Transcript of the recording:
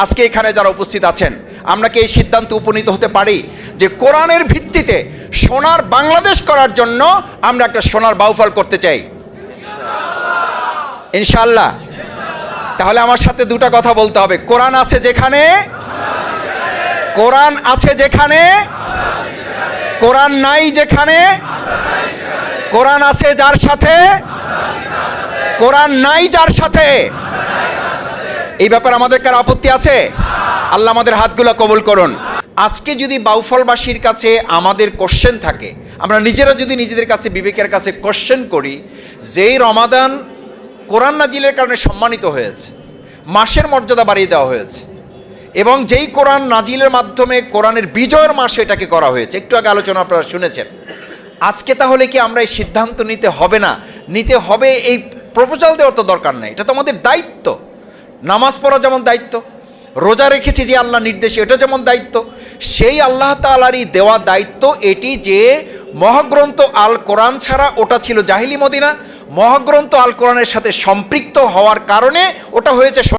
আজকে এখানে যারা উপস্থিত আছেন, আমরা কি এই সিদ্ধান্তে উপনীত হতে পারি যে কোরআনের ভিত্তিতে সোনার বাংলাদেশ করার জন্য আমরা একটা সোনার বাউফল করতে চাই? ইনশাআল্লাহ। তাহলে আমার সাথে দুটা কথা বলতে হবে। কোরআন আছে যেখানে, কোরআন আছে যেখানে, কোরআন নাই যেখানে, কোরআন আছে যার সাথে, কোরআন নাই যার সাথে। এই ব্যাপারে আমাদের কার আপত্তি আছে? আল্লাহ আমাদের হাতগুলো কবুল করুন। আজকে যদি বাউফলবাসীর কাছে আমাদের কোশ্চেন থাকে, আমরা নিজেরা যদি নিজেদের কাছে বিবেকের কাছে কোশ্চেন করি, যেই রমাদান কোরআন নাজিলের কারণে সম্মানিত হয়েছে, মাসের মর্যাদা বাড়িয়ে দেওয়া হয়েছে, এবং যেই কোরআন নাজিলের মাধ্যমে কোরআনের বিজয়ের মাস এটাকে করা হয়েছে, একটু আগে আলোচনা আপনারা শুনেছেন, আজকে তাহলে কি আমরা এই সিদ্ধান্ত নিতে হবে না? নিতে হবে। এই প্রপোজাল দেওয়ার তো দরকার নেই, এটা তো আমাদের দায়িত্ব। নামাজ পড়া যেমন দায়িত্ব, রোজা রেখেছি যে আল্লাহ নির্দেশে, এটা যেমন দায়িত্ব, সেই আল্লাহ তাআলারই দেওয়া দায়িত্ব এটি যে মহাগ্রন্থ আল কোরআন ছাড়া ওটা ছিল জাহিলি মদিনা, মহাগ্রন্থ আল কোরআনের সাথে সম্পৃক্ত হওয়ার কারণে ওটা হয়েছে